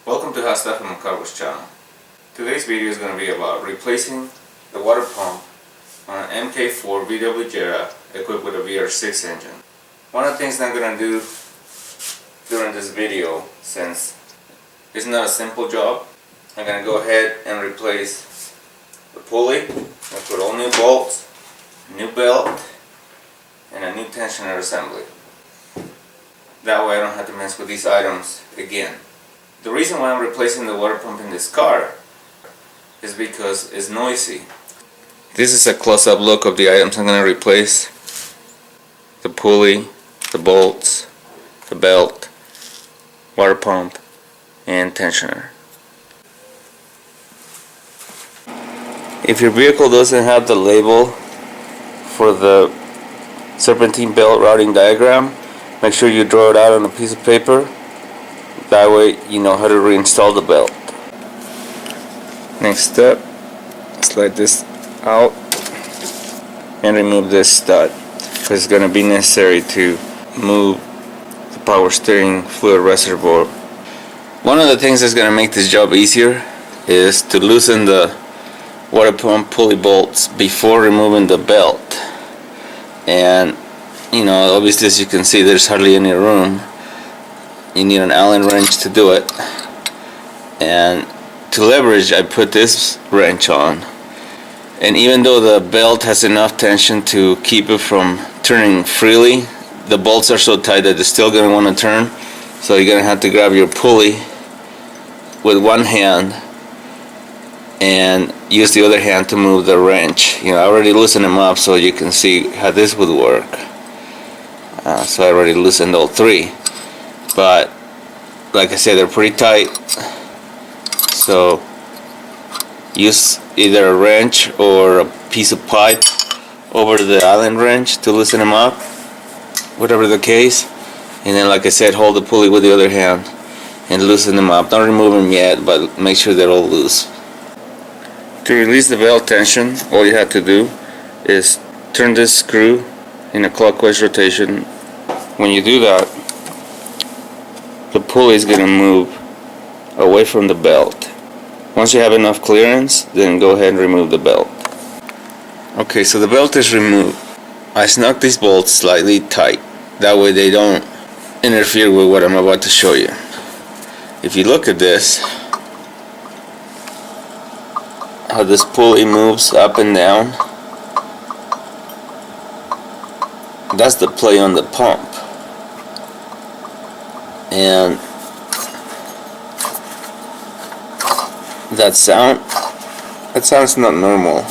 Welcome to Howstuffinmycarworks channel. Today's video is going to be about replacing the water pump on an MK4 VW Jetta equipped with a VR6 engine. One of the things that I'm going to do during this video, since it's not a simple job, I'm going to go ahead and replace the pulley. I'm going to put all new bolts, new belt, and a new tensioner assembly. That way I don't have to mess with these items again. The reason why I'm replacing the water pump in this car is because it's noisy. This is a close-up look of the items I'm going to replace. The pulley, the bolts, the belt, water pump, and tensioner. If your vehicle doesn't have the label for the Serpentine belt routing diagram, make sure you draw it out on a piece of paper. That way you know how to reinstall the belt. Next step, slide this out and remove this stud, because it's going to be necessary to move the power steering fluid reservoir. One of the things that's going to make this job easier is to loosen the water pump pulley bolts before removing the belt. And obviously, as you can see, there's hardly any room. You need an Allen wrench to do it, and to leverage I put this wrench on, and even though the belt has enough tension to keep it from turning freely, the bolts are so tight that they're still going to want to turn, so you're going to have to grab your pulley with one hand and use the other hand to move the wrench. I already loosened them up so you can see how this would work. So I already loosened all three. But like I said, they're pretty tight, so use either a wrench or a piece of pipe over the Allen wrench to loosen them up, whatever the case. And then, like I said, hold the pulley with the other hand and loosen them up. Don't remove them yet, but make sure they're all loose. To release the belt tension, all you have to do is turn this screw in a clockwise rotation. When you do that, the pulley is going to move away from the belt. Once you have enough clearance, then go ahead and remove the belt. Okay, so the belt is removed. I snuck these bolts slightly tight. That way they don't interfere with what I'm about to show you. If you look at this, how this pulley moves up and down, that's the play on the pump. And that sound's not normal.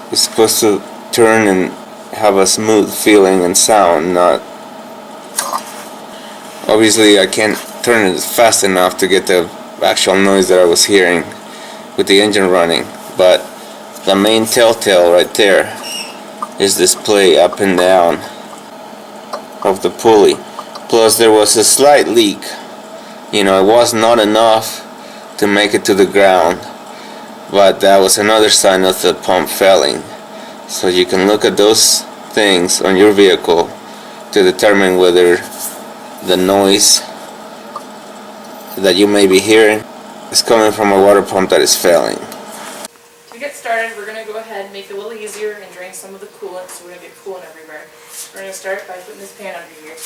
It's supposed to turn and have a smooth feeling and sound, not... Obviously I can't turn it fast enough to get the actual noise that I was hearing with the engine running, but the main telltale right there is this play up and down of the pulley. Plus there was a slight leak. It was not enough to make it to the ground, but that was another sign of the pump failing. So you can look at those things on your vehicle to determine whether the noise that you may be hearing is coming from a water pump that is failing. To get started, we're going to go ahead and make it a little easier and drain some of the coolant, so we're going to get coolant everywhere. We're going to start by putting this pan under here.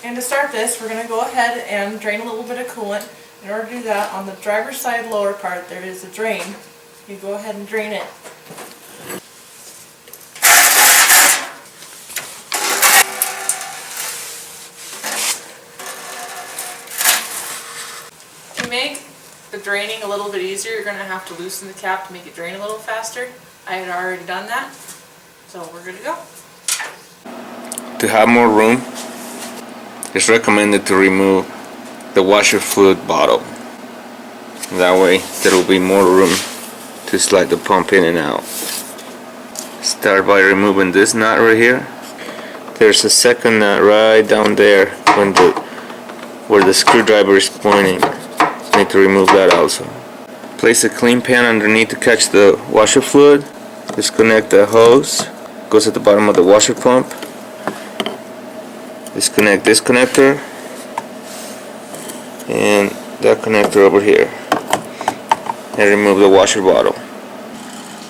And to start this, we're going to go ahead and drain a little bit of coolant. In order to do that, on the driver's side lower part there is a drain. You go ahead and drain it. To make the draining a little bit easier, you're going to have to loosen the cap to make it drain a little faster. I had already done that, so we're good to go. To have more room, it's recommended to remove the washer fluid bottle. That way there will be more room to slide the pump in and out. Start by removing this nut right here. There's a second nut right down there where the screwdriver is pointing. Need to remove that also. Place a clean pan underneath to catch the washer fluid. Disconnect the hose. Goes at the bottom of the washer pump. Disconnect this connector. and that connector over here, and remove the washer bottle.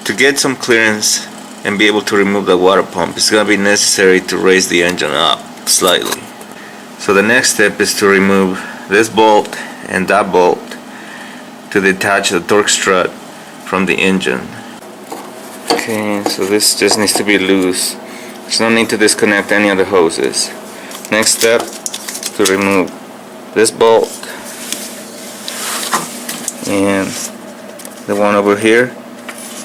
To get some clearance and be able to remove the water pump, it's going to be necessary to raise the engine up slightly. So the next step is to remove this bolt and that bolt to detach the torque strut from the engine. Okay, so this just needs to be loose. There's no need to disconnect any of the hoses. Next step, to remove this bolt and the one over here,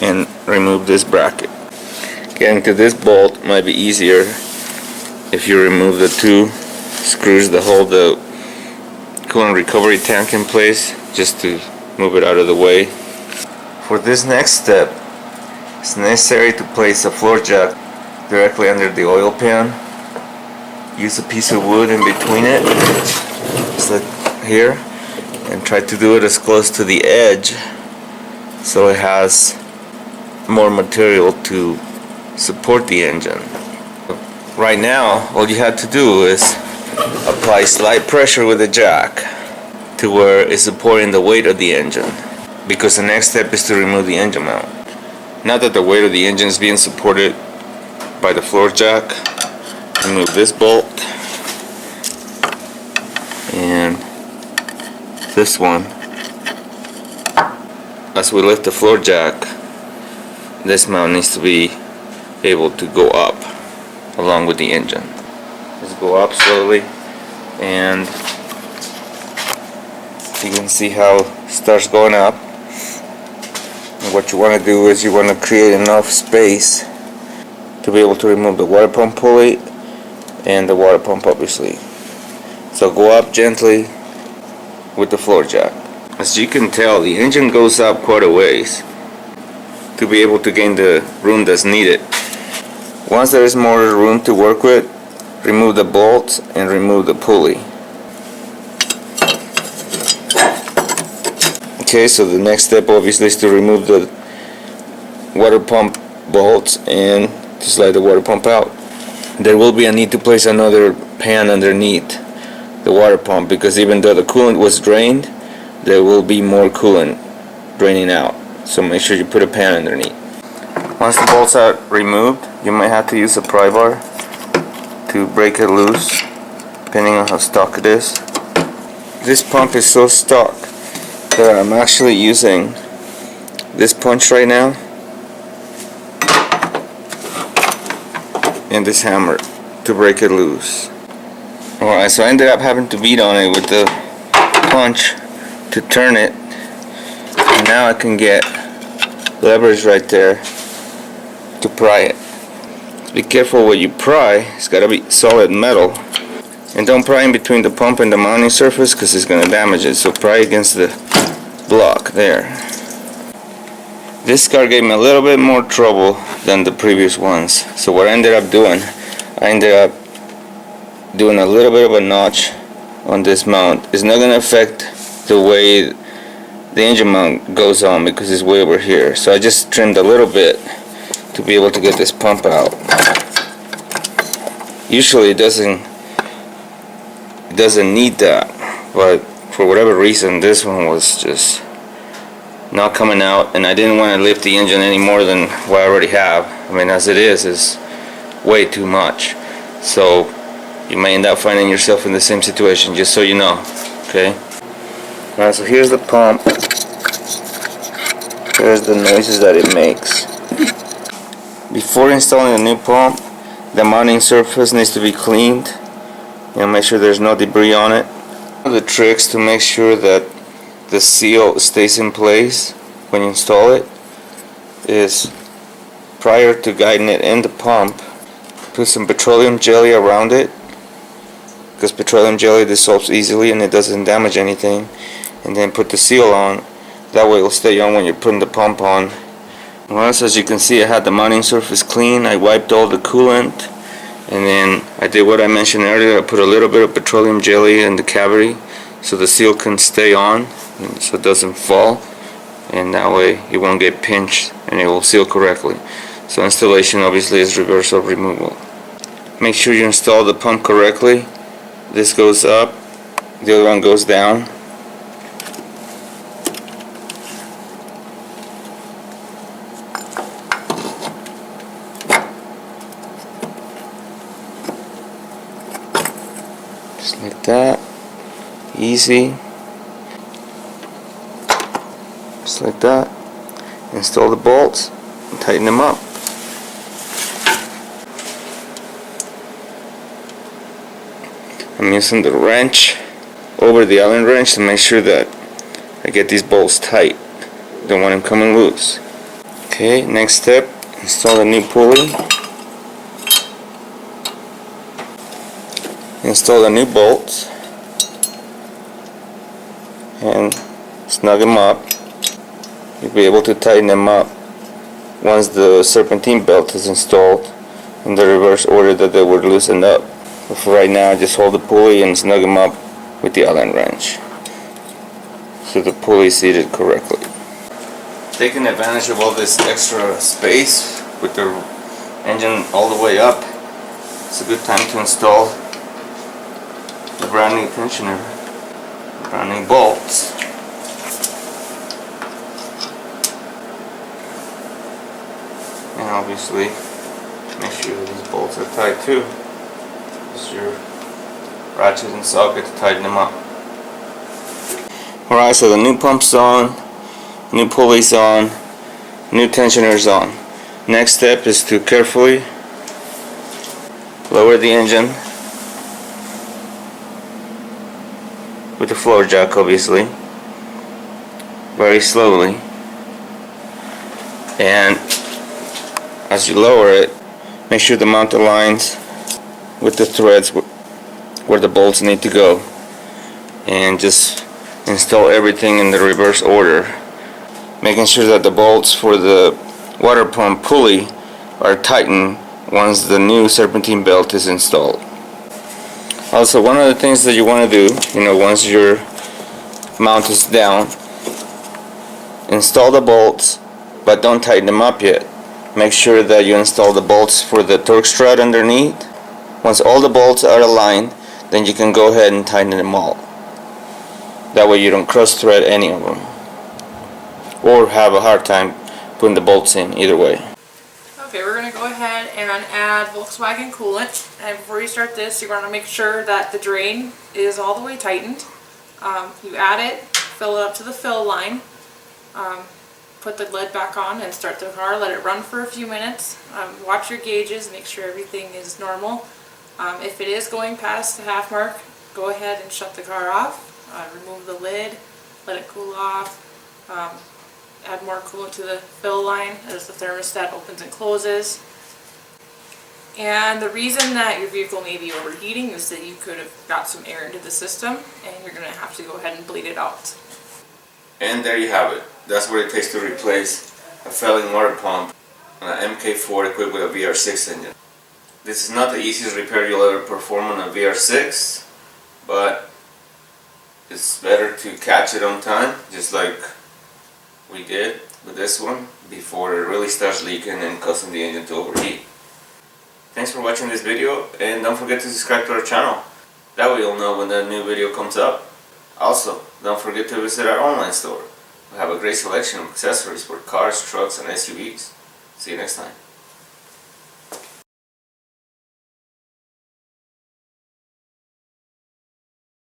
and remove this bracket. Getting to this bolt might be easier if you remove the two screws that hold the coolant recovery tank in place, just to move it out of the way. For this next step, it's necessary to place a floor jack directly under the oil pan. Use a piece of wood in between it, just like here, and try to do it as close to the edge so it has more material to support the engine. Right now, all you have to do is apply slight pressure with the jack to where it's supporting the weight of the engine, because the next step is to remove the engine mount. Now that the weight of the engine is being supported by the floor jack, remove this bolt and this one. As we lift the floor jack, this mount needs to be able to go up along with the engine. Just go up slowly, and you can see how it starts going up. And what you want to do is you want to create enough space to be able to remove the water pump pulley and the water pump, obviously. So go up gently with the floor jack. As you can tell, the engine goes up quite a ways to be able to gain the room that's needed. Once there is more room to work with, remove the bolts and remove the pulley. Okay, so the next step obviously is to remove the water pump bolts and to slide the water pump out. There will be a need to place another pan underneath the water pump, because even though the coolant was drained, there will be more coolant draining out. So make sure you put a pan underneath. Once the bolts are removed, you might have to use a pry bar to break it loose, depending on how stock it is. This pump is so stock that I'm actually using this punch right now and this hammer to break it loose. Alright, so I ended up having to beat on it with the punch to turn it, and now I can get levers right there to pry it. Be careful what you pry. It's got to be solid metal, and don't pry in between the pump and the mounting surface, because it's going to damage it. So pry against the block there. This car gave me a little bit more trouble than the previous ones. So what I ended up doing a little bit of a notch on this mount. It's not going to affect the way the engine mount goes on, because it's way over here. So I just trimmed a little bit to be able to get this pump out. Usually it doesn't need that, but for whatever reason this one was just not coming out, and I didn't want to lift the engine any more than what I already have. I mean, as it is way too much. So you may end up finding yourself in the same situation, just so you know. Okay? Alright, so here's the pump. Here's the noises that it makes. Before installing a new pump, the mounting surface needs to be cleaned. Make sure there's no debris on it. One of the tricks to make sure that the seal stays in place when you install it is, prior to guiding it in the pump, put some petroleum jelly around it, because petroleum jelly dissolves easily and it doesn't damage anything, and then put the seal on. That way it'll stay on when you're putting the pump on. Once, as you can see, I had the mounting surface clean. I wiped all the coolant, and then I did what I mentioned earlier. I put a little bit of petroleum jelly in the cavity so the seal can stay on, so it doesn't fall, and that way it won't get pinched and it will seal correctly. So installation obviously is reverse of removal. Make sure you install the pump correctly. This goes up, the other one goes down. Just like that. Easy. Just like that. Install the bolts and tighten them up. I'm using the wrench over the Allen wrench to make sure that I get these bolts tight. Don't want them coming loose. Okay, next step, install the new pulley. Install the new bolts and snug them up. You'll be able to tighten them up once the serpentine belt is installed in the reverse order that they were loosened up. But for right now, just hold the pulley and snug them up with the Allen wrench so the pulley is seated correctly. Taking advantage of all this extra space with the engine all the way up, it's a good time to install the brand new tensioner, brand new bolts. And obviously make sure these bolts are tight too. Use your ratchet and socket to tighten them up. Alright, so the new pump's on, new pulley's on, new tensioner's on. Next step is to carefully lower the engine with the floor jack, obviously, very slowly, and as you lower it, make sure the mount aligns with the threads where the bolts need to go, and just install everything in the reverse order, making sure that the bolts for the water pump pulley are tightened once the new serpentine belt is installed. Also, one of the things that you want to do, once your mount is down, install the bolts, but don't tighten them up yet. Make sure that you install the bolts for the torque strut underneath. Once all the bolts are aligned, then you can go ahead and tighten them all. That way you don't cross thread any of them, or have a hard time putting the bolts in, either way. Okay, we're going to go ahead and add Volkswagen coolant. And before you start this, you want to make sure that the drain is all the way tightened. You add it, fill it up to the fill line, put the lid back on and start the car. Let it run for a few minutes. Watch your gauges, make sure everything is normal. If it is going past the half mark, go ahead and shut the car off. Remove the lid, let it cool off. Add more coolant to the fill line as the thermostat opens and closes. And the reason that your vehicle may be overheating is that you could have got some air into the system, and you're going to have to go ahead and bleed it out. And there you have it. That's what it takes to replace a failing water pump on an MK4 equipped with a VR6 engine. This is not the easiest repair you'll ever perform on a VR6, but it's better to catch it on time, just like we did with this one, before it really starts leaking and causing the engine to overheat. Thanks for watching this video, and don't forget to subscribe to our channel. That way you'll know when the new video comes up. Also, don't forget to visit our online store. We have a great selection of accessories for cars, trucks, and SUVs. See you next time.